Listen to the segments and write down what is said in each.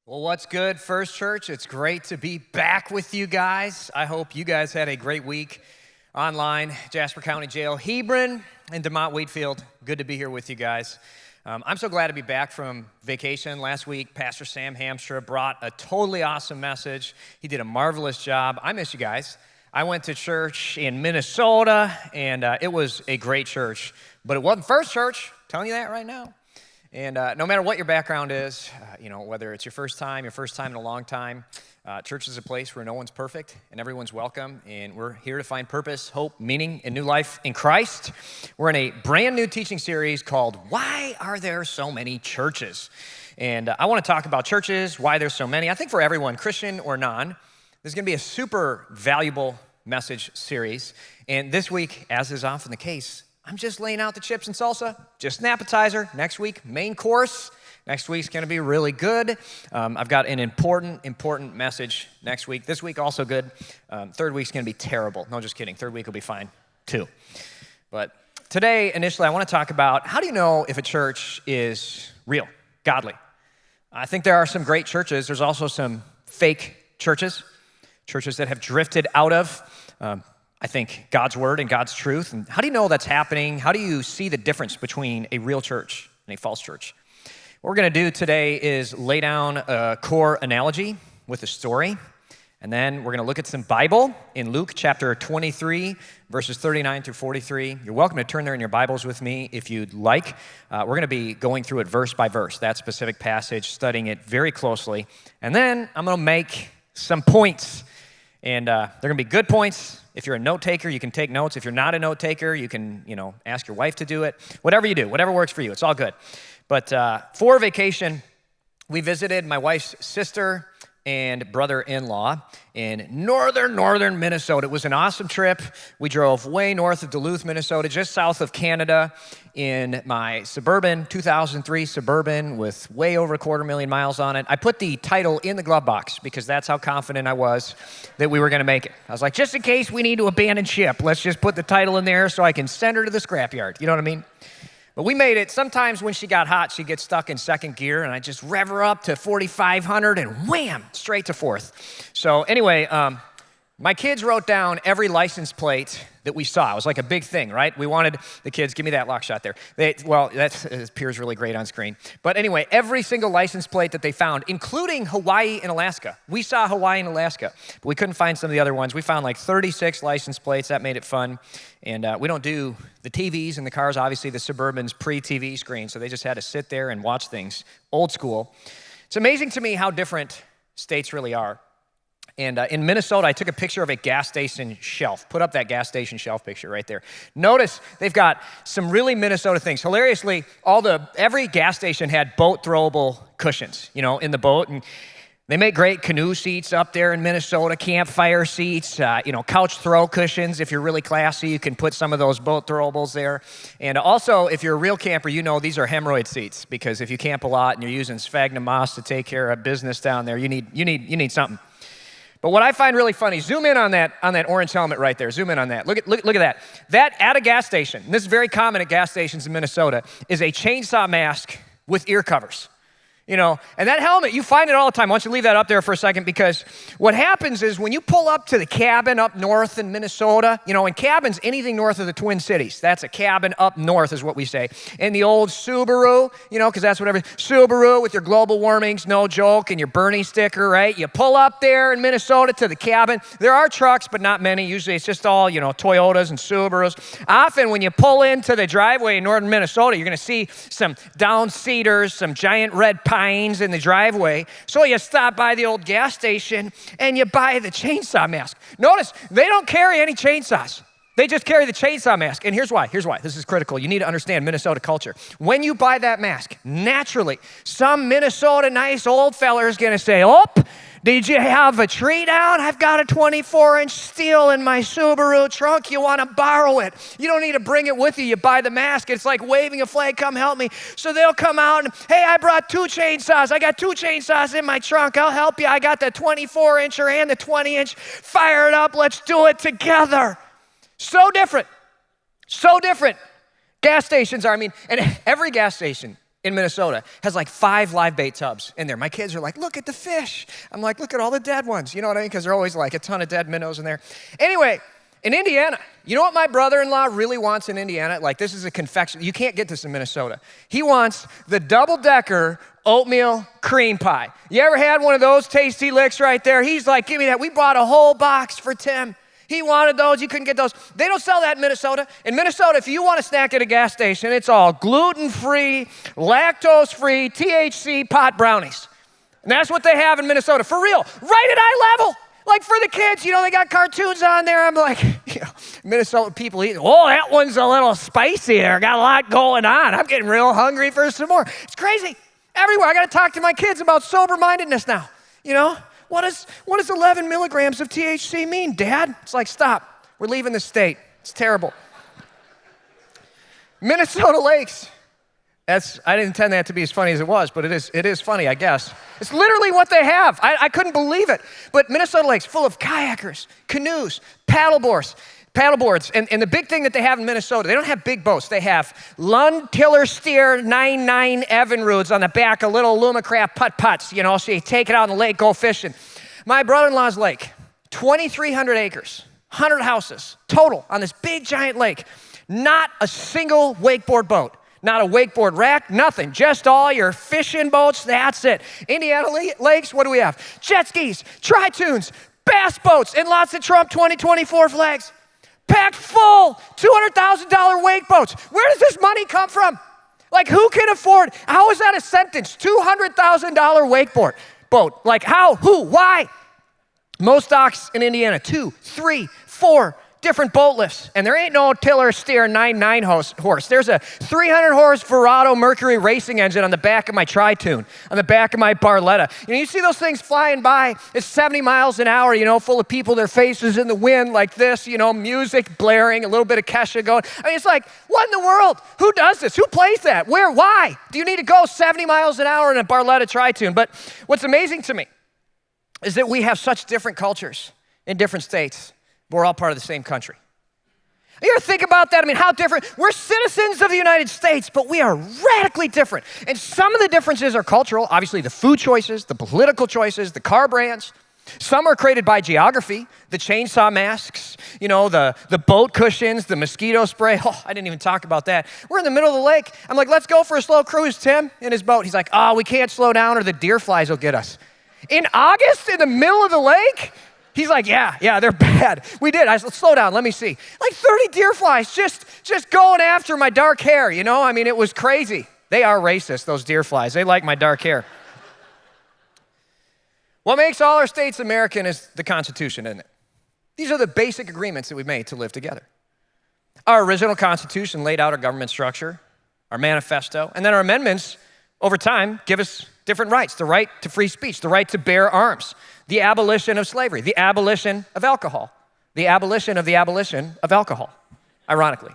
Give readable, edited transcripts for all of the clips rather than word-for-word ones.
Well, what's good, First Church? It's great to be back with you guys. I hope you guys had a great week online, Jasper County Jail, Hebron, and DeMont Wheatfield. Good to be here with you guys. I'm so glad to be back from vacation. Last week, Pastor Sam Hamstra brought a totally awesome message. He did a marvelous job. I miss you guys. I went to church in Minnesota, and it was a great church. But it wasn't First Church, I'm telling you that right now. And no matter what your background is, whether it's your first time in a long time, church is a place where no one's perfect and everyone's welcome. And we're here to find purpose, hope, meaning, and new life in Christ. We're in a brand new teaching series called Why Are There So Many Churches? And I want to talk about churches, why there's so many. I think for everyone, Christian or non, there's going to be a super valuable message series. And this week, as is often the case, I'm just laying out the chips and salsa, just an appetizer. Next week, main course. Next week's gonna be really good. I've got an important message next week. This week, also good. Third week's gonna be terrible. No, just kidding. Third week will be fine, too. But today, initially, I wanna talk about how do you know if a church is real, godly? I think there are some great churches. There's also some fake churches that have drifted out of I think God's word and God's truth. And how do you know that's happening? How do you see the difference between a real church and a false church? What we're going to do today is lay down a core analogy with a story. And then we're going to look at some Bible in Luke chapter 23, verses 39 through 43. You're welcome to turn there in your Bibles with me if you'd like. We're going to be going through it verse by verse, that specific passage, studying it very closely. And then I'm going to make some points. And they're going to be good points. If you're a note taker, you can take notes. If you're not a note taker, you can, ask your wife to do it. Whatever you do, whatever works for you, it's all good. But for vacation, we visited my wife's sister and brother-in-law in northern Minnesota. It was an awesome trip. We drove way north of Duluth, Minnesota, just south of Canada in my Suburban, 2003 Suburban with way over 250,000 miles on it. I put the title in the glove box because that's how confident I was that we were going to make it. I was like, just in case we need to abandon ship, let's just put the title in there so I can send her to the scrapyard. You know what I mean? But we made it. Sometimes when she got hot, she'd get stuck in second gear, and I just rev her up to 4,500 and wham, straight to fourth. So anyway, my kids wrote down every license plate that we saw. It was like a big thing, right? We wanted the kids, give me that lock shot there. That appears really great on screen. But anyway, every single license plate that they found, including Hawaii and Alaska. We saw Hawaii and Alaska, but we couldn't find some of the other ones. We found like 36 license plates. That made it fun. And we don't do the TVs in the cars. Obviously, the Suburban's pre-TV screen, so they just had to sit there and watch things. Old school. It's amazing to me how different states really are. And in Minnesota, I took a picture of a gas station shelf. Put up that gas station shelf picture right there. Notice they've got some really Minnesota things. Hilariously, every gas station had boat throwable cushions, in the boat. And they make great canoe seats up there in Minnesota, campfire seats, couch throw cushions. If you're really classy, you can put some of those boat throwables there. And also, if you're a real camper, these are hemorrhoid seats because if you camp a lot and you're using sphagnum moss to take care of business down there, you need something. But what I find really funny, zoom in on that orange helmet right there. Zoom in on that. Look at that. That at a gas station, and this is very common at gas stations in Minnesota, is a chainsaw mask with ear covers. And that helmet, you find it all the time. Why don't you leave that up there for a second? Because what happens is when you pull up to the cabin up north in Minnesota, and cabins, anything north of the Twin Cities, that's a cabin up north is what we say. And the old Subaru, because that's what Subaru with your global warmings, no joke, and your Bernie sticker, right? You pull up there in Minnesota to the cabin. There are trucks, but not many. Usually it's just all, Toyotas and Subarus. Often when you pull into the driveway in northern Minnesota, you're going to see some down cedars, some giant red pines in the driveway. So you stop by the old gas station and you buy the chainsaw mask. Notice, they don't carry any chainsaws. They just carry the chainsaw mask. And here's why. This is critical. You need to understand Minnesota culture. When you buy that mask, naturally, some Minnesota nice old fella is going to say, did you have a tree down? I've got a 24-inch steel in my Subaru trunk. You want to borrow it. You don't need to bring it with you. You buy the mask. It's like waving a flag, come help me. So they'll come out and, hey, I brought 2 chainsaws. I got 2 chainsaws in my trunk. I'll help you. I got the 24-incher and the 20-inch. Fire it up. Let's do it together. So different. Gas stations are, and every gas station in Minnesota has like 5 live bait tubs in there. My kids are like, look at the fish. I'm like, look at all the dead ones. You know what I mean? Because there are always like a ton of dead minnows in there. Anyway, in Indiana, you know what my brother-in-law really wants in Indiana? Like, this is a confection. You can't get this in Minnesota. He wants the double-decker oatmeal cream pie. You ever had one of those tasty licks right there? He's like, give me that. We bought a whole box for Tim. He wanted those. You couldn't get those. They don't sell that in Minnesota. In Minnesota, if you want a snack at a gas station, it's all gluten-free, lactose-free, THC pot brownies. And that's what they have in Minnesota. For real. Right at eye level. Like for the kids, you know, they got cartoons on there. I'm like, you know, Minnesota people eat, oh, that one's a little spicy there. Got a lot going on. I'm getting real hungry for some more. It's crazy. Everywhere. I got to talk to my kids about sober-mindedness now. You know, what does 11 milligrams of THC mean, Dad? It's like, stop. We're leaving the state. It's terrible. Minnesota lakes. I didn't intend that to be as funny as it was, but it is funny, I guess. It's literally what they have. I couldn't believe it. But Minnesota lakes full of kayakers, canoes, paddleboards. And the big thing that they have in Minnesota, they don't have big boats. They have Lund Tiller Steer 99 Evinrudes on the back of little Lumacraft putt-putts, you know, so you take it out in the lake, go fishing. My brother-in-law's lake, 2,300 acres, 100 houses total on this big giant lake. Not a single wakeboard boat. Not a wakeboard rack, nothing. Just all your fishing boats, that's it. Indiana lakes, what do we have? Jet skis, tri-tunes, bass boats, and lots of Trump 2024 flags. Packed full, $200,000 wake boats. Where does this money come from? Like, who can afford, how is that a sentence? $200,000 wakeboard boat. Like, how, who, why? Most docks in Indiana, 2, 3, 4 different boat lifts, and there ain't no Tiller Steer 99 horse. There's a 300 horse Verado Mercury racing engine on the back of my Tri-Tune, on the back of my Barletta. You know, you see those things flying by at 70 miles an hour, you know, full of people, their faces in the wind like this, you know, music blaring, a little bit of Kesha going. I mean, it's like, what in the world? Who does this? Who plays that? Where? Why? Do you need to go 70 miles an hour in a Barletta Tri-Tune? But what's amazing to me is that we have such different cultures in different states. We're all part of the same country. You ever think about that? I mean, how different? We're citizens of the United States, but we are radically different. And some of the differences are cultural. Obviously, the food choices, the political choices, the car brands. Some are created by geography, the chainsaw masks, you know, the boat cushions, the mosquito spray. Oh, I didn't even talk about that. We're in the middle of the lake. I'm like, let's go for a slow cruise, Tim, in his boat. He's like, oh, we can't slow down or the deer flies will get us. In August, in the middle of the lake? He's like, yeah, they're bad. We did. I said, slow down, let me see. Like 30 deer flies just going after my dark hair, you know? I mean, it was crazy. They are racist, those deer flies. They like my dark hair. What makes all our states American is the Constitution, isn't it? These are the basic agreements that we made to live together. Our original Constitution laid out our government structure, our manifesto, and then our amendments over time give us different rights, the right to free speech, the right to bear arms, the abolition of slavery, the abolition of alcohol, the abolition of alcohol, ironically.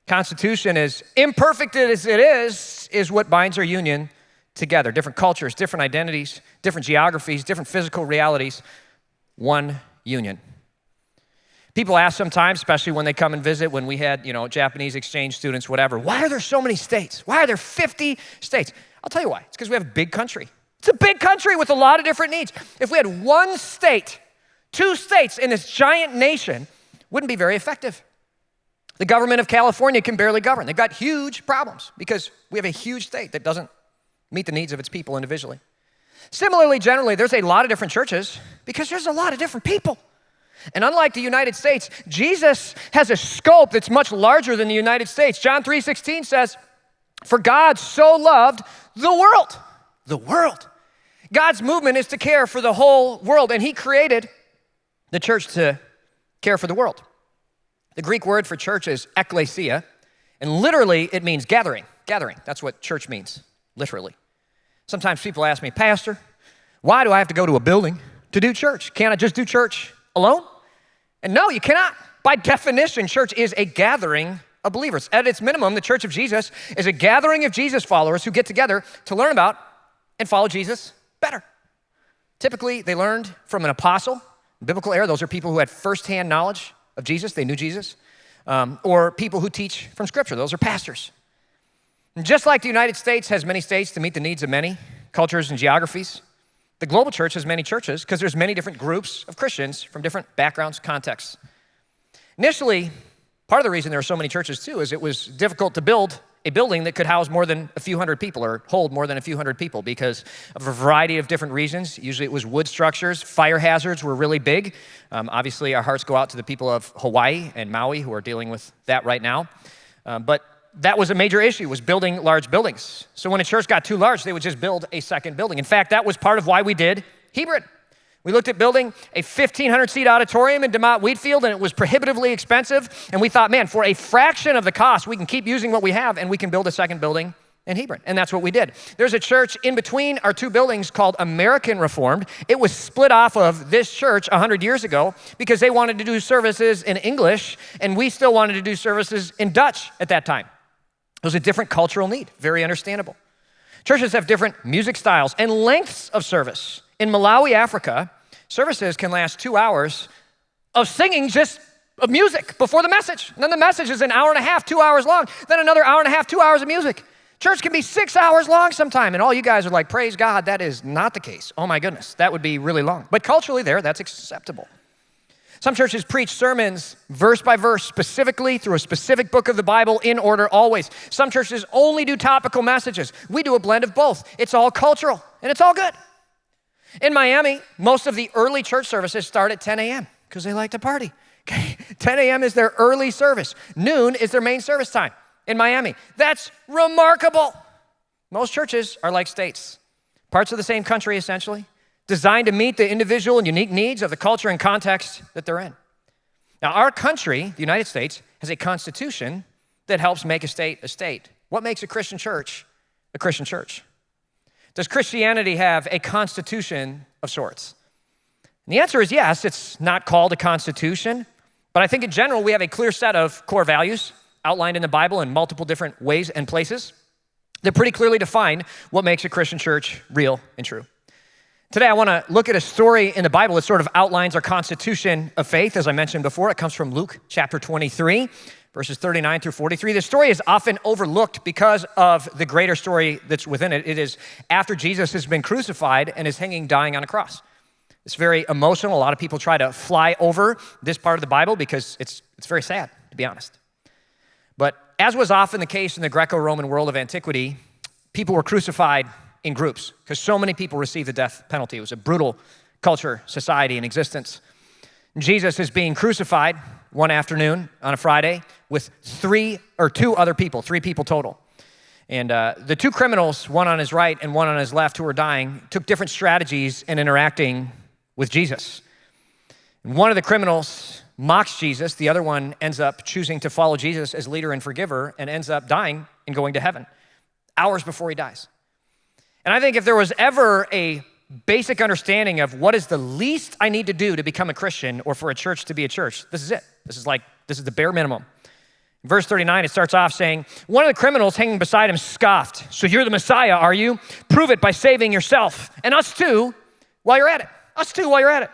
Constitution, as imperfect as it is what binds our union together. Different cultures, different identities, different geographies, different physical realities, one union. People ask sometimes, especially when they come and visit, when we had, you know, Japanese exchange students, whatever, why are there so many states? Why are there 50 states? I'll tell you why. It's because we have a big country. It's a big country with a lot of different needs. If we had one state, 2 states in this giant nation, wouldn't be very effective. The government of California can barely govern. They've got huge problems because we have a huge state that doesn't meet the needs of its people individually. Similarly, generally, there's a lot of different churches because there's a lot of different people. And unlike the United States, Jesus has a scope that's much larger than the United States. John 3:16 says, for God so loved the world. The world. God's movement is to care for the whole world, and he created the church to care for the world. The Greek word for church is ekklesia, and literally it means gathering. Gathering, that's what church means, literally. Sometimes people ask me, Pastor, why do I have to go to a building to do church? Can't I just do church alone? And no, you cannot. By definition, church is a gathering of believers. At its minimum, the Church of Jesus is a gathering of Jesus followers who get together to learn about and follow Jesus better. Typically, they learned from an apostle. In biblical era, those are people who had firsthand knowledge of Jesus. They knew Jesus. Or people who teach from Scripture. Those are pastors. And just like the United States has many states to meet the needs of many cultures and geographies, the global church has many churches because there's many different groups of Christians from different backgrounds, contexts. Initially, part of the reason there are so many churches too is it was difficult to build a building that could house more than a few hundred people or hold more than a few hundred people because of a variety of different reasons. Usually it was wood structures. Fire hazards were really big. Obviously, our hearts go out to the people of Hawaii and Maui who are dealing with that right now. But that was a major issue, was building large buildings. So when a church got too large, they would just build a second building. In fact, that was part of why we did Hebron. We looked at building a 1,500-seat auditorium in DeMont Wheatfield, and it was prohibitively expensive. And we thought, man, for a fraction of the cost, we can keep using what we have, and we can build a second building in Hebron. And that's what we did. There's a church in between our two buildings called American Reformed. It was split off of this church 100 years ago because they wanted to do services in English, and we still wanted to do services in Dutch at that time. It was a different cultural need, very understandable. Churches have different music styles and lengths of service. In Malawi, Africa, services can last 2 hours of singing just of music before the message. And then the message is an hour and a half, 2 hours long. Then another hour and a half, 2 hours of music. Church can be 6 hours long sometime. And all you guys are like, praise God, that is not the case. Oh my goodness, that would be really long. But culturally there, that's acceptable. Some churches preach sermons verse by verse, specifically through a specific book of the Bible in order always. Some churches only do topical messages. We do a blend of both. It's all cultural, and it's all good. In Miami, most of the early church services start at 10 a.m. because they like to party. Okay? 10 a.m. is their early service. Noon is their main service time in Miami. That's remarkable. Most churches are like states, parts of the same country essentially, designed to meet the individual and unique needs of the culture and context that they're in. Now, our country, the United States, has a constitution that helps make a state a state. What makes a Christian church a Christian church? Does Christianity have a constitution of sorts? And the answer is yes. It's not called a constitution, but I think in general we have a clear set of core values outlined in the Bible in multiple different ways and places that pretty clearly define what makes a Christian church real and true. Today, I want to look at a story in the Bible that sort of outlines our constitution of faith. As I mentioned before, it comes from Luke chapter 23, verses 39 through 43. This story is often overlooked because of the greater story that's within it. It is after Jesus has been crucified and is hanging, dying on a cross. It's very emotional. A lot of people try to fly over this part of the Bible because it's very sad, to be honest. But as was often the case in the Greco-Roman world of antiquity, people were crucified in groups because so many people received the death penalty. It was a brutal culture, society in existence. Jesus is being crucified one afternoon on a Friday with three people total. And the two criminals, one on his right and one on his left who were dying, took different strategies in interacting with Jesus. And one of the criminals mocks Jesus. The other one ends up choosing to follow Jesus as leader and forgiver and ends up dying and going to heaven hours before he dies. And I think if there was ever a basic understanding of what is the least I need to do to become a Christian or for a church to be a church, this is it. This is the bare minimum. In verse 39, it starts off saying, one of the criminals hanging beside him scoffed. So you're the Messiah, are you? Prove it by saving yourself and us too while you're at it. Us too while you're at it.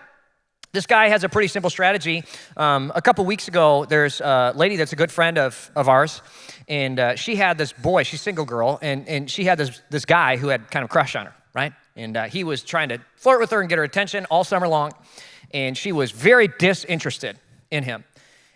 This guy has a pretty simple strategy. A couple weeks ago, there's a lady that's a good friend of ours, and she had this boy, she's a single girl, and she had this guy who had kind of a crush on her, right? And he was trying to flirt with her and get her attention all summer long, and she was very disinterested in him.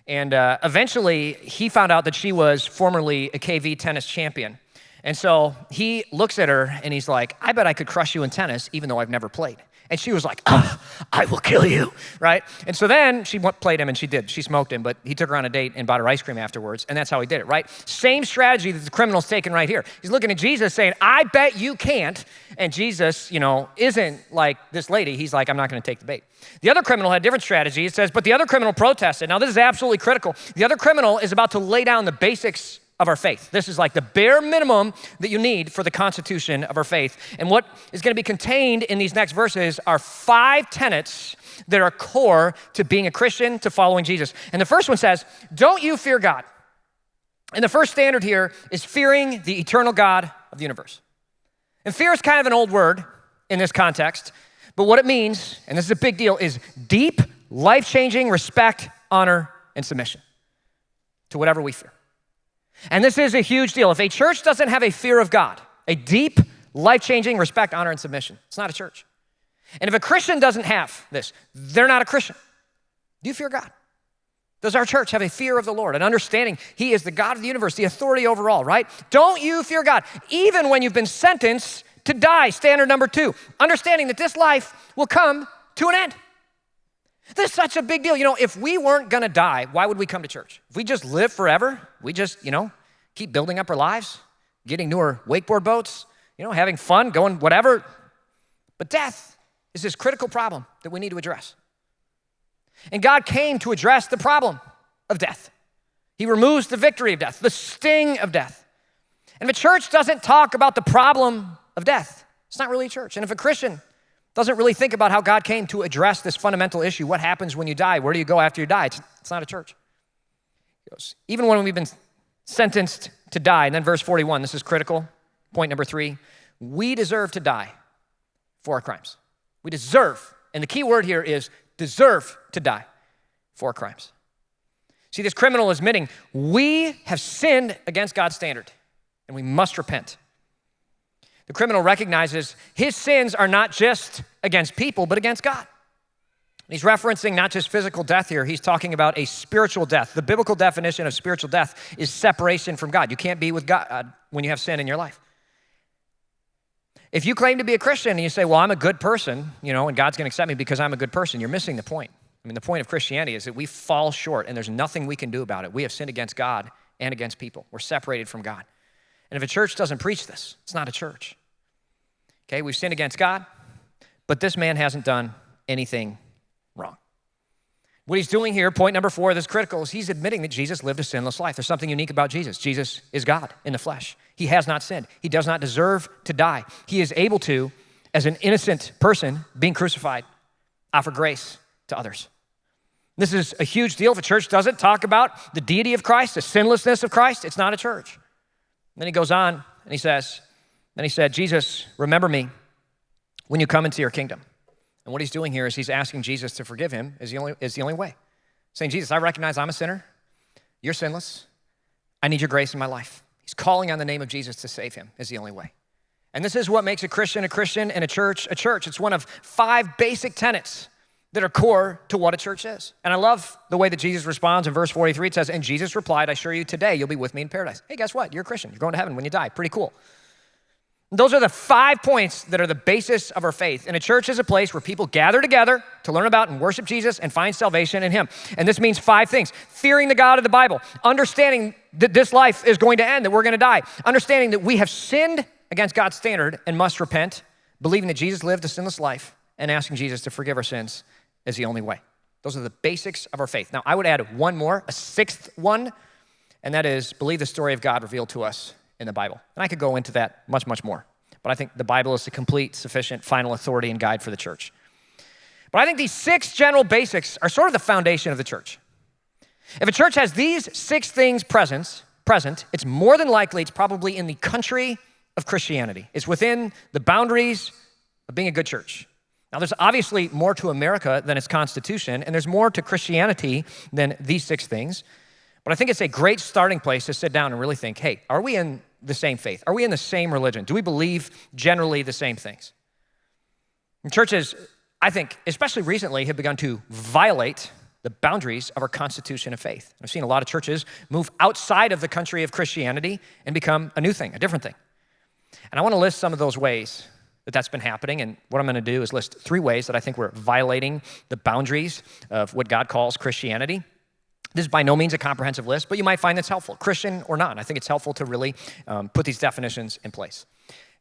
And eventually, he found out that she was formerly a KV tennis champion. And so he looks at her, and he's like, I bet I could crush you in tennis, even though I've never played. And she was like, I will kill you, right? And so then she played him, and she did. She smoked him, but he took her on a date and bought her ice cream afterwards, and that's how he did it, right? Same strategy that the criminal's taking right here. He's looking at Jesus saying, I bet you can't. And Jesus, isn't like this lady. He's like, I'm not going to take the bait. The other criminal had a different strategy. It says, but the other criminal protested. Now, this is absolutely critical. The other criminal is about to lay down the basics of our faith. This is like the bare minimum that you need for the constitution of our faith. And what is going to be contained in these next verses are 5 tenets that are core to being a Christian, to following Jesus. And the first one says, don't you fear God? And the first standard here is fearing the eternal God of the universe. And fear is kind of an old word in this context, but what it means, and this is a big deal, is deep, life-changing respect, honor, and submission to whatever we fear. And this is a huge deal. If a church doesn't have a fear of God, a deep, life-changing respect, honor, and submission, it's not a church. And if a Christian doesn't have this, they're not a Christian. Do you fear God? Does our church have a fear of the Lord, an understanding He is the God of the universe, the authority over all, right? Don't you fear God, even when you've been sentenced to die? Standard number 2, understanding that this life will come to an end. This is such a big deal. You know, if we weren't gonna die, why would we come to church? If we just live forever, we just, keep building up our lives, getting newer wakeboard boats, having fun, going whatever. But death is this critical problem that we need to address. And God came to address the problem of death. He removes the victory of death, the sting of death. And if a church doesn't talk about the problem of death, it's not really a church. And if a Christian doesn't really think about how God came to address this fundamental issue, what happens when you die, where do you go after you die, it's not a church. He goes, even when we've been sentenced to die, and then verse 41, this is critical, point number 3, we deserve to die for our crimes. We deserve, and the key word here is deserve to die for crimes. See, this criminal is admitting we have sinned against God's standard and we must repent. The criminal recognizes his sins are not just against people, but against God. He's referencing not just physical death here, he's talking about a spiritual death. The biblical definition of spiritual death is separation from God. You can't be with God when you have sin in your life. If you claim to be a Christian and you say, well, I'm a good person, and God's gonna accept me because I'm a good person, you're missing the point. I mean, the point of Christianity is that we fall short and there's nothing we can do about it. We have sinned against God and against people. We're separated from God. And if a church doesn't preach this, it's not a church. Okay, we've sinned against God, but this man hasn't done anything wrong. What he's doing here, point number 4, that's critical, is he's admitting that Jesus lived a sinless life. There's something unique about Jesus. Jesus is God in the flesh. He has not sinned. He does not deserve to die. He is able to, as an innocent person being crucified, offer grace to others. This is a huge deal. If a church doesn't talk about the deity of Christ, the sinlessness of Christ, it's not a church. And then he goes on and he said, Jesus, remember me when you come into your kingdom. And what he's doing here is he's asking Jesus to forgive him is the only way. Saying, Jesus, I recognize I'm a sinner. You're sinless. I need your grace in my life. He's calling on the name of Jesus to save him is the only way. And this is what makes a Christian and a church a church. It's one of 5 basic tenets that are core to what a church is. And I love the way that Jesus responds in verse 43. It says, and Jesus replied, I assure you today you'll be with me in paradise. Hey, guess what? You're a Christian. You're going to heaven when you die. Pretty cool. Those are the 5 points that are the basis of our faith. And a church is a place where people gather together to learn about and worship Jesus and find salvation in him. And this means 5 things. Fearing the God of the Bible, understanding that this life is going to end, that we're going to die, understanding that we have sinned against God's standard and must repent, believing that Jesus lived a sinless life, and asking Jesus to forgive our sins is the only way. Those are the basics of our faith. Now, I would add one more, a 6th one, and that is believe the story of God revealed to us in the Bible. And I could go into that much, much more. But I think the Bible is the complete, sufficient, final authority and guide for the church. But I think these 6 general basics are sort of the foundation of the church. If a church has these 6 things present, it's more than likely it's probably in the country of Christianity. It's within the boundaries of being a good church. Now, there's obviously more to America than its constitution, and there's more to Christianity than these 6 things. But I think it's a great starting place to sit down and really think, hey, are we in the same faith? Are we in the same religion? Do we believe generally the same things? And churches, I think, especially recently, have begun to violate the boundaries of our constitution of faith. I've seen a lot of churches move outside of the country of Christianity and become a new thing, a different thing. And I want to list some of those ways that that's been happening. And what I'm going to do is list 3 ways that I think we're violating the boundaries of what God calls Christianity. This is by no means a comprehensive list, but you might find this helpful, Christian or not. I think it's helpful to really put these definitions in place.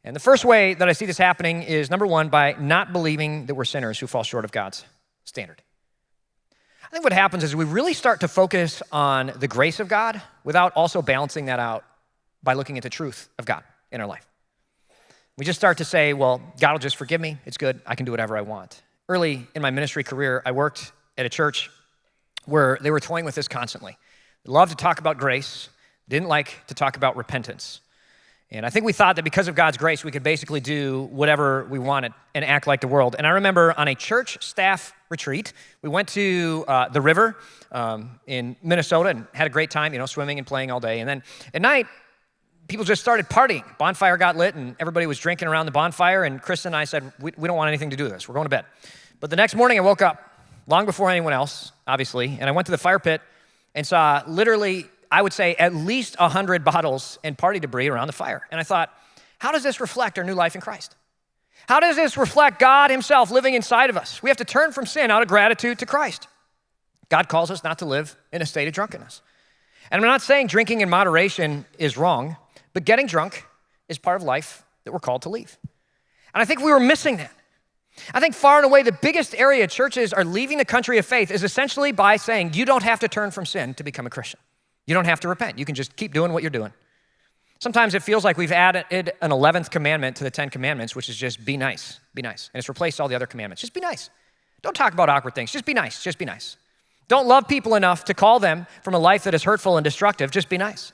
And the first way that I see this happening is, number 1, by not believing that we're sinners who fall short of God's standard. I think what happens is we really start to focus on the grace of God without also balancing that out by looking at the truth of God in our life. We just start to say, well, God will just forgive me. It's good. I can do whatever I want. Early in my ministry career, I worked at a church where they were toying with this constantly. They loved to talk about grace, didn't like to talk about repentance. And I think we thought that because of God's grace, we could basically do whatever we wanted and act like the world. And I remember on a church staff retreat, we went to the river in Minnesota and had a great time, swimming and playing all day. And then at night, people just started partying. Bonfire got lit and everybody was drinking around the bonfire. And Chris and I said, we don't want anything to do with this. We're going to bed. But the next morning I woke up long before anyone else, obviously, and I went to the fire pit and saw literally, I would say, at least 100 bottles and party debris around the fire. And I thought, how does this reflect our new life in Christ? How does this reflect God himself living inside of us? We have to turn from sin out of gratitude to Christ. God calls us not to live in a state of drunkenness. And I'm not saying drinking in moderation is wrong, but getting drunk is part of life that we're called to leave. And I think we were missing that. I think far and away the biggest area churches are leaving the country of faith is essentially by saying you don't have to turn from sin to become a Christian. You don't have to repent. You can just keep doing what you're doing. Sometimes it feels like we've added an 11th commandment to the 10 commandments, which is just be nice, be nice. And it's replaced all the other commandments. Just be nice. Don't talk about awkward things. Just be nice, just be nice. Don't love people enough to call them from a life that is hurtful and destructive. Just be nice.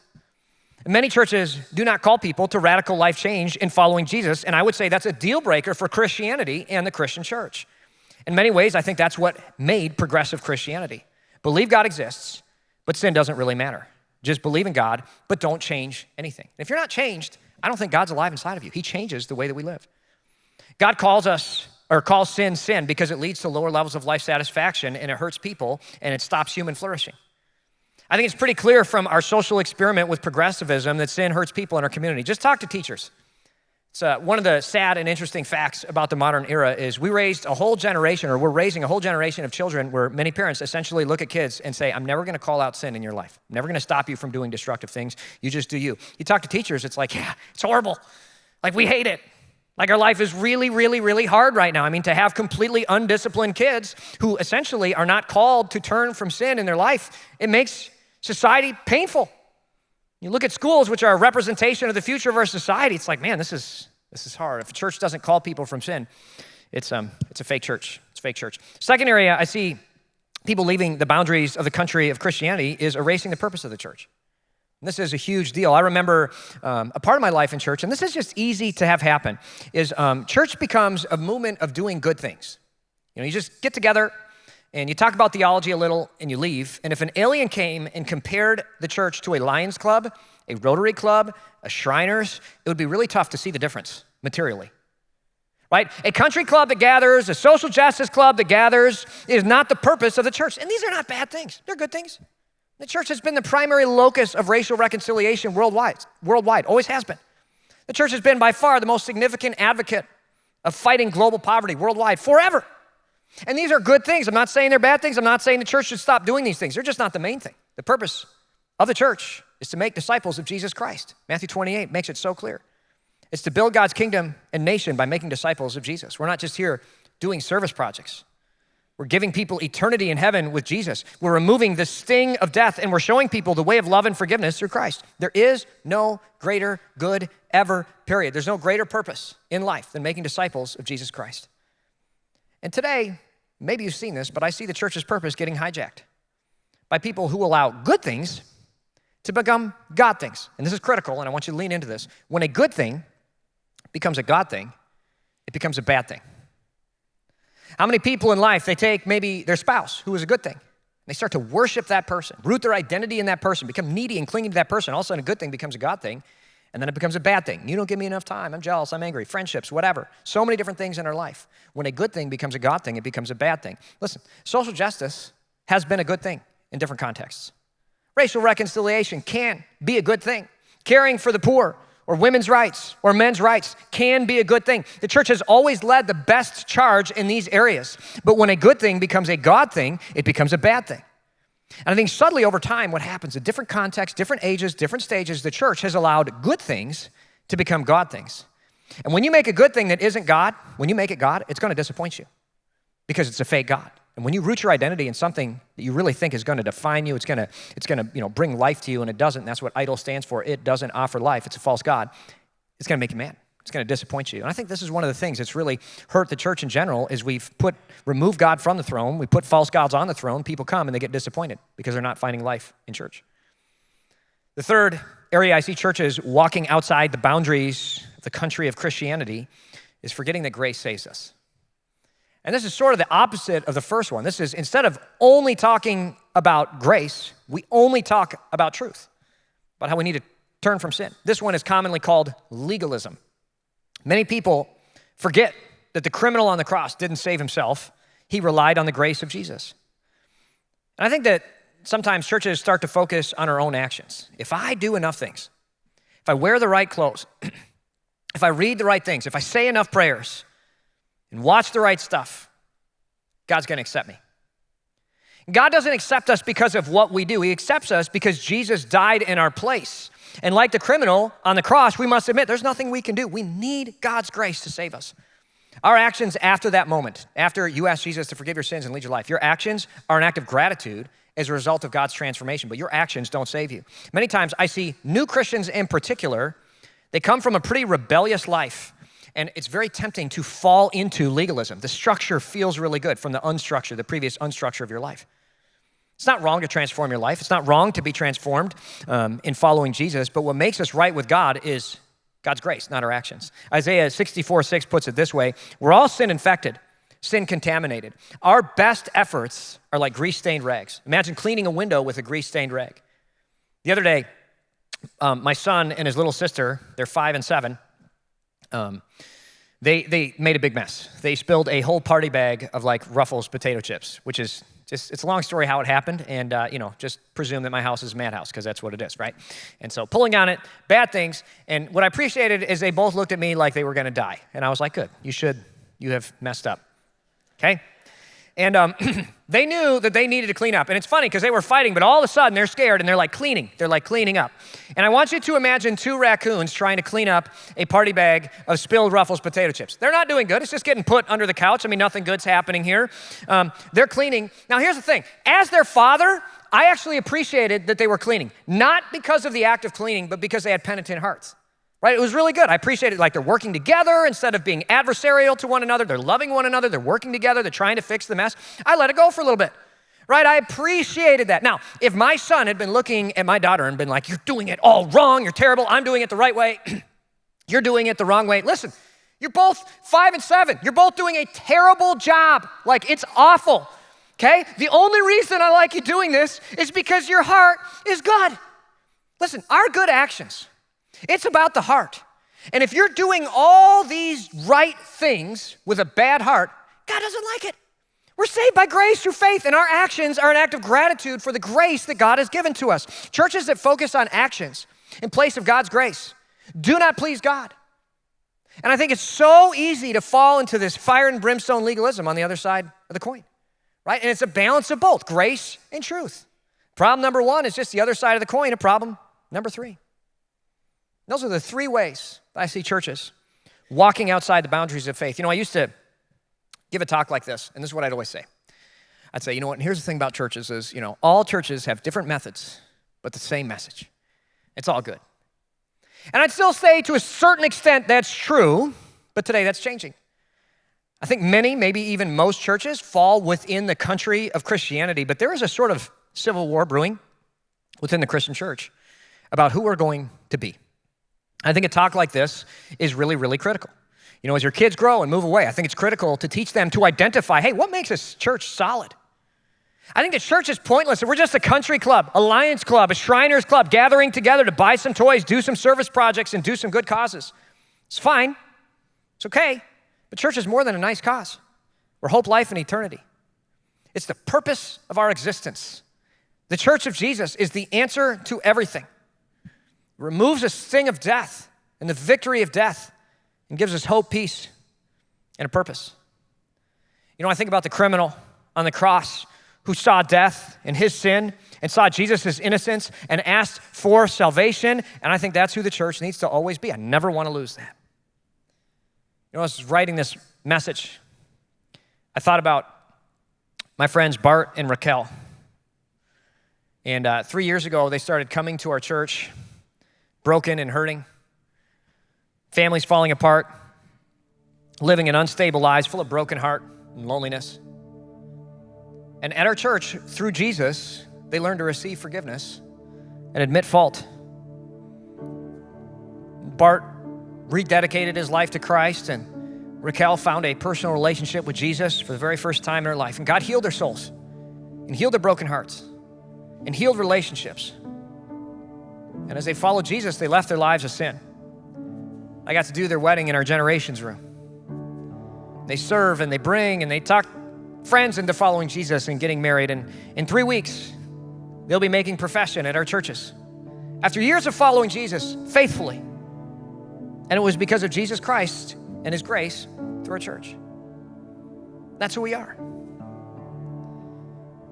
And many churches do not call people to radical life change in following Jesus, and I would say that's a deal breaker for Christianity and the Christian church. In many ways, I think that's what made progressive Christianity. Believe God exists, but sin doesn't really matter. Just believe in God, but don't change anything. If you're not changed, I don't think God's alive inside of you. He changes the way that we live. God calls sin sin because it leads to lower levels of life satisfaction and it hurts people and it stops human flourishing. I think it's pretty clear from our social experiment with progressivism that sin hurts people in our community. Just talk to teachers. It's one of the sad and interesting facts about the modern era is we're raising a whole generation of children where many parents essentially look at kids and say, I'm never gonna call out sin in your life. I'm never gonna stop you from doing destructive things. You just do you. You talk to teachers, it's like, yeah, it's horrible. Like we hate it. Like our life is really, really, really hard right now. I mean, to have completely undisciplined kids who essentially are not called to turn from sin in their life, it makes society painful. You look at schools, which are a representation of the future of our society. It's like, man, this is hard. If a church doesn't call people from sin, it's a fake church. It's a fake church. Second area I see people leaving the boundaries of the country of Christianity is erasing the purpose of the church. And this is a huge deal. I remember a part of my life in church, and this is just easy to have happen, is church becomes a movement of doing good things. You just get together, and you talk about theology a little, and you leave. And if an alien came and compared the church to a Lions Club, a Rotary Club, a Shriners, it would be really tough to see the difference materially, right? A country club that gathers, a social justice club that gathers is not the purpose of the church. And these are not bad things. They're good things. The church has been the primary locus of racial reconciliation worldwide, always has been. The church has been by far the most significant advocate of fighting global poverty worldwide forever. And these are good things. I'm not saying they're bad things. I'm not saying the church should stop doing these things. They're just not the main thing. The purpose of the church is to make disciples of Jesus Christ. Matthew 28 makes it so clear. It's to build God's kingdom and nation by making disciples of Jesus. We're not just here doing service projects. We're giving people eternity in heaven with Jesus. We're removing the sting of death, and we're showing people the way of love and forgiveness through Christ. There is no greater good ever, period. There's no greater purpose in life than making disciples of Jesus Christ. And today, maybe you've seen this, but I see the church's purpose getting hijacked by people who allow good things to become God things. And this is critical, and I want you to lean into this. When a good thing becomes a God thing, it becomes a bad thing. How many people in life, they take maybe their spouse, who is a good thing, and they start to worship that person, root their identity in that person, become needy and clinging to that person. All of a sudden, a good thing becomes a God thing, and then it becomes a bad thing. You don't give me enough time. I'm jealous. I'm angry. Friendships, whatever. So many different things in our life. When a good thing becomes a God thing, it becomes a bad thing. Listen, social justice has been a good thing in different contexts. Racial reconciliation can be a good thing. Caring for the poor or women's rights or men's rights can be a good thing. The church has always led the best charge in these areas. But when a good thing becomes a God thing, it becomes a bad thing. And I think subtly over time, what happens in different contexts, different ages, different stages, the church has allowed good things to become God things. And when you make a good thing that isn't God, when you make it God, it's going to disappoint you because it's a fake God. And when you root your identity in something that you really think is going to define you, it's going to bring life to you, and it doesn't. And that's what idol stands for. It doesn't offer life. It's a false God. It's going to make you mad. It's going to disappoint you. And I think this is one of the things that's really hurt the church in general is we've removed God from the throne. We put false gods on the throne. People come and they get disappointed because they're not finding life in church. The third area I see churches walking outside the boundaries of the country of Christianity is forgetting that grace saves us. And this is sort of the opposite of the first one. This is, instead of only talking about grace, we only talk about truth, about how we need to turn from sin. This one is commonly called legalism. Many people forget that the criminal on the cross didn't save himself. He relied on the grace of Jesus. And I think that sometimes churches start to focus on our own actions. If I do enough things, if I wear the right clothes, if I read the right things, if I say enough prayers and watch the right stuff, God's going to accept me. God doesn't accept us because of what we do. He accepts us because Jesus died in our place. And like the criminal on the cross, we must admit there's nothing we can do. We need God's grace to save us. Our actions after that moment, after you ask Jesus to forgive your sins and lead your life, your actions are an act of gratitude as a result of God's transformation, but your actions don't save you. Many times I see new Christians in particular, they come from a pretty rebellious life, and it's very tempting to fall into legalism. The structure feels really good from the previous unstructure of your life. It's not wrong to transform your life. It's not wrong to be transformed in following Jesus, but what makes us right with God is God's grace, not our actions. Isaiah 64:6 puts it this way: we're all sin infected, sin contaminated. Our best efforts are like grease-stained rags. Imagine cleaning a window with a grease-stained rag. The other day, my son and his little sister, they're 5 and 7, they made a big mess. They spilled a whole party bag of like Ruffles potato chips, which is it's a long story how it happened, and just presume that my house is a madhouse, because that's what it is, right? And so pulling on it, bad things, and what I appreciated is they both looked at me like they were gonna die, and I was like, good, you have messed up, okay? And they knew that they needed to clean up, and it's funny because they were fighting, but all of a sudden they're scared and they're like cleaning up. And I want you to imagine 2 raccoons trying to clean up a party bag of spilled Ruffles potato chips. They're not doing good. It's just getting put under the couch. I mean, nothing good's happening here. They're cleaning. Now, here's the thing. As their father, I actually appreciated that they were cleaning, not because of the act of cleaning, but because they had penitent hearts. Right? It was really good. I appreciated, like, they're working together instead of being adversarial to one another. They're loving one another. They're working together. They're trying to fix the mess. I let it go for a little bit. Right? I appreciated that. Now, if my son had been looking at my daughter and been like, you're doing it all wrong, you're terrible, I'm doing it the right way, you're doing it the wrong way. Listen, you're both 5 and 7. You're both doing a terrible job. Like, it's awful. Okay? The only reason I like you doing this is because your heart is good. Listen, our good actions, it's about the heart. And if you're doing all these right things with a bad heart, God doesn't like it. We're saved by grace through faith, and our actions are an act of gratitude for the grace that God has given to us. Churches that focus on actions in place of God's grace do not please God. And I think it's so easy to fall into this fire and brimstone legalism on the other side of the coin, right? And it's a balance of both, grace and truth. Problem number 1 is just the other side of the coin of problem number 3. Those are the 3 ways I see churches walking outside the boundaries of faith. I used to give a talk like this, and this is what I'd always say. I'd say, and here's the thing about churches is, all churches have different methods, but the same message. It's all good. And I'd still say to a certain extent that's true, but today that's changing. I think many, maybe even most churches fall within the country of Christianity, but there is a sort of civil war brewing within the Christian church about who we're going to be. I think a talk like this is really, really critical. As your kids grow and move away, I think it's critical to teach them to identify, hey, what makes a church solid? I think the church is pointless if we're just a country club, a Lions club, a Shriners club, gathering together to buy some toys, do some service projects, and do some good causes. It's fine. It's okay. But church is more than a nice cause. We're hope, life, and eternity. It's the purpose of our existence. The church of Jesus is the answer to everything. It removes the sting of death and the victory of death and gives us hope, peace, and a purpose. I think about the criminal on the cross who saw death and his sin and saw Jesus' innocence and asked for salvation, and I think that's who the church needs to always be. I never want to lose that. I was writing this message, I thought about my friends Bart and Raquel. And 3 years ago, they started coming to our church, broken and hurting, families falling apart, living in unstable lives, full of broken heart and loneliness. And at our church, through Jesus, they learned to receive forgiveness and admit fault. Bart rededicated his life to Christ, and Raquel found a personal relationship with Jesus for the very first time in her life. And God healed their souls and healed their broken hearts and healed relationships. And as they followed Jesus, they left their lives of sin. I got to do their wedding in our generations room. They serve and they bring and they talk friends into following Jesus and getting married. And in 3 weeks, they'll be making profession at our churches. After years of following Jesus faithfully. And it was because of Jesus Christ and his grace through our church. That's who we are.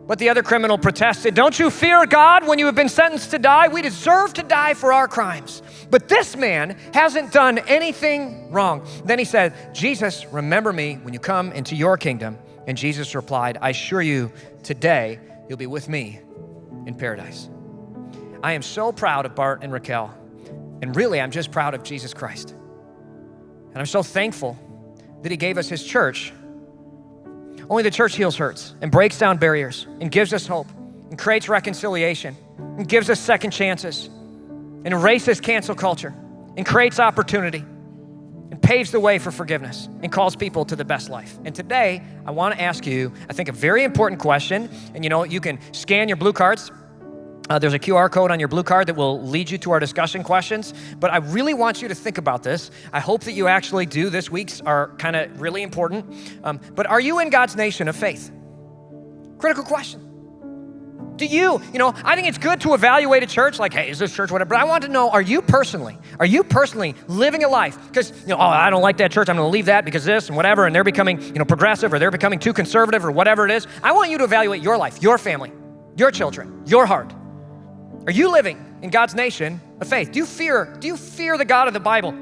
But the other criminal protested, "Don't you fear God when you have been sentenced to die? We deserve to die for our crimes. But this man hasn't done anything wrong." Then he said, "Jesus, remember me when you come into your kingdom." And Jesus replied, "I assure you, today you'll be with me in paradise." I am so proud of Bart and Raquel. And really, I'm just proud of Jesus Christ. And I'm so thankful that he gave us his church. Only the church heals hurts and breaks down barriers and gives us hope and creates reconciliation and gives us second chances and erases cancel culture and creates opportunity and paves the way for forgiveness and calls people to the best life. And today, I want to ask you, I think, a very important question. And you can scan your blue cards. There's a QR code on your blue card that will lead you to our discussion questions. But I really want you to think about this. I hope that you actually do. This week's are kind of really important. But are you in God's nation of faith? Critical question. Do you, I think it's good to evaluate a church, like, hey, is this church whatever? But I want to know, are you personally living a life? Because, I don't like that church, I'm going to leave that because this and whatever, and they're becoming, progressive, or they're becoming too conservative, or whatever it is. I want you to evaluate your life, your family, your children, your heart. Are you living in God's nation of faith? Do you fear the God of the Bible?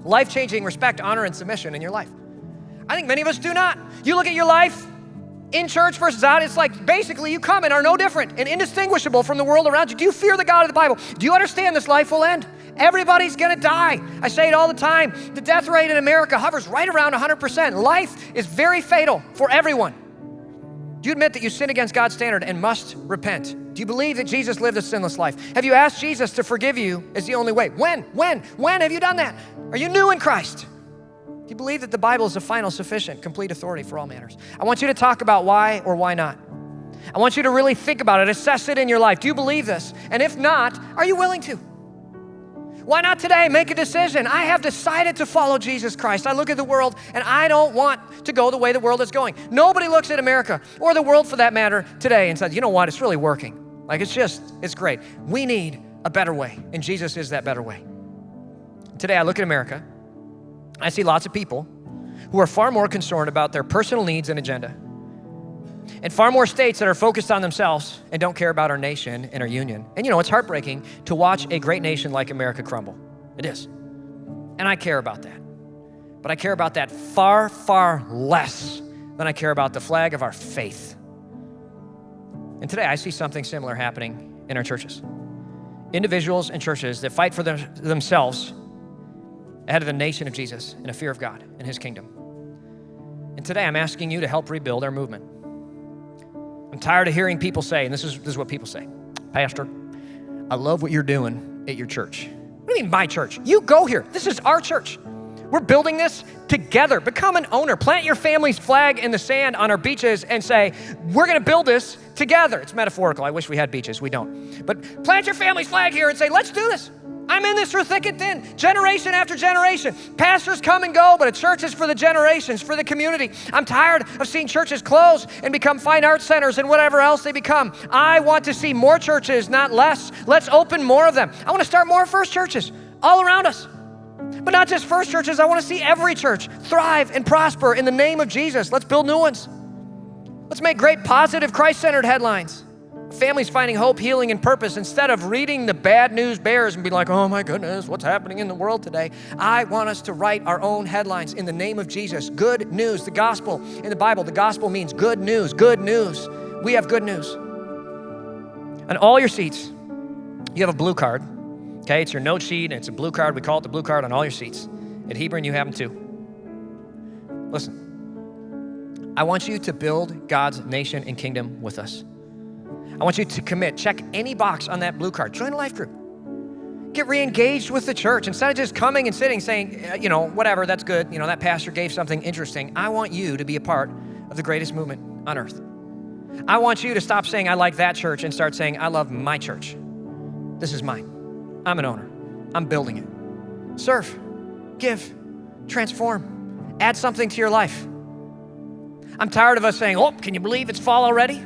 Life-changing respect, honor, and submission in your life. I think many of us do not. You look at your life in church versus out, it's like basically you come and are no different and indistinguishable from the world around you. Do you fear the God of the Bible? Do you understand this life will end? Everybody's gonna die. I say it all the time. The death rate in America hovers right around 100%. Life is very fatal for everyone. Do you admit that you sin against God's standard and must repent? Do you believe that Jesus lived a sinless life? Have you asked Jesus to forgive you as the only way? When have you done that? Are you new in Christ? Do you believe that the Bible is the final, sufficient, complete authority for all matters? I want you to talk about why or why not. I want you to really think about it, assess it in your life. Do you believe this? And if not, are you willing to? Why not today make a decision? I have decided to follow Jesus Christ. I look at the world and I don't want to go the way the world is going. Nobody looks at America or the world for that matter today and says, you know what, it's really working. Like it's great. We need a better way, and Jesus is that better way. Today I look at America, I see lots of people who are far more concerned about their personal needs and agenda, and far more states that are focused on themselves and don't care about our nation and our union. And it's heartbreaking to watch a great nation like America crumble. It is. And I care about that. But I care about that far, far less than I care about the flag of our faith. And today I see something similar happening in our churches. Individuals and churches that fight for themselves ahead of the nation of Jesus in a fear of God and his kingdom. And today I'm asking you to help rebuild our movement. I'm tired of hearing people say, and this is what people say, Pastor, I love what you're doing at your church. What do you mean my church? You go here. This is our church. We're building this together. Become an owner. Plant your family's flag in the sand on our beaches and say, we're going to build this together. It's metaphorical. I wish we had beaches. We don't. But plant your family's flag here and say, let's do this. I'm in this through thick and thin, generation after generation. Pastors come and go, but a church is for the generations, for the community. I'm tired of seeing churches close and become fine arts centers and whatever else they become. I want to see more churches, not less. Let's open more of them. I want to start more First churches all around us. But not just First churches. I want to see every church thrive and prosper in the name of Jesus. Let's build new ones. Let's make great, positive, Christ-centered headlines. Families finding hope, healing, and purpose instead of reading the bad news bears and be like, oh my goodness, what's happening in the world today? I want us to write our own headlines in the name of Jesus. Good news, the gospel. In the Bible, the gospel means good news, good news. We have good news. On all your seats, you have a blue card. Okay, it's your note sheet, and it's a blue card. We call it the blue card on all your seats. At Hebron, you have them too. Listen, I want you to build God's nation and kingdom with us. I want you to commit. Check any box on that blue card. Join a life group. Get re-engaged with the church. Instead of just coming and sitting saying, whatever, that's good. That pastor gave something interesting. I want you to be a part of the greatest movement on earth. I want you to stop saying, I like that church, and start saying, I love my church. This is mine. I'm an owner. I'm building it. Serve, give, transform, add something to your life. I'm tired of us saying, can you believe it's fall already?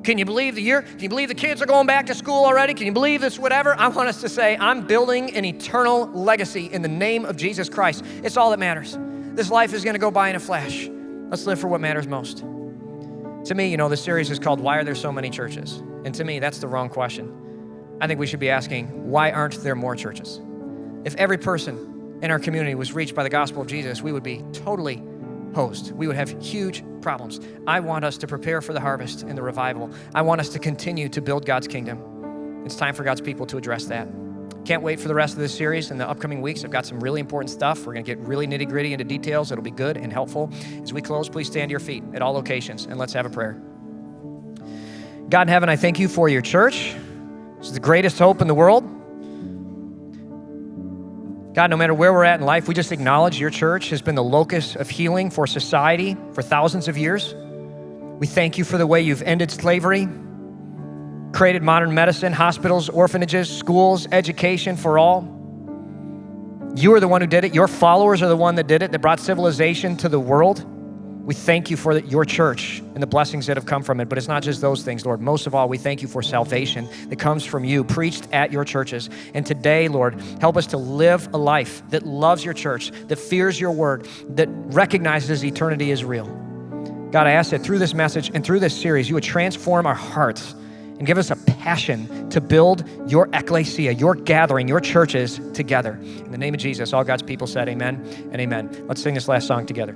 Can you believe the year? Can you believe the kids are going back to school already? Can you believe this, whatever? I want us to say, I'm building an eternal legacy in the name of Jesus Christ. It's all that matters. This life is going to go by in a flash. Let's live for what matters most. To me, this series is called, Why Are There So Many Churches? And to me, that's the wrong question. I think we should be asking, why aren't there more churches? If every person in our community was reached by the gospel of Jesus, we would be totally hosed. We would have huge problems. I want us to prepare for the harvest and the revival. I want us to continue to build God's kingdom. It's time for God's people to address that. Can't wait for the rest of this series in the upcoming weeks. I've got some really important stuff. We're going to get really nitty-gritty into details. It'll be good and helpful. As we close, please stand to your feet at all locations, and let's have a prayer. God in heaven, I thank you for your church. This is the greatest hope in the world. God, no matter where we're at in life, we just acknowledge your church has been the locus of healing for society for thousands of years. We thank you for the way you've ended slavery, created modern medicine, hospitals, orphanages, schools, education for all. You are the one who did it. Your followers are the one that did it, that brought civilization to the world. We thank you for your church and the blessings that have come from it. But it's not just those things, Lord. Most of all, we thank you for salvation that comes from you, preached at your churches. And today, Lord, help us to live a life that loves your church, that fears your word, that recognizes eternity is real. God, I ask that through this message and through this series, you would transform our hearts and give us a passion to build your ecclesia, your gathering, your churches together. In the name of Jesus, all God's people said amen and amen. Let's sing this last song together.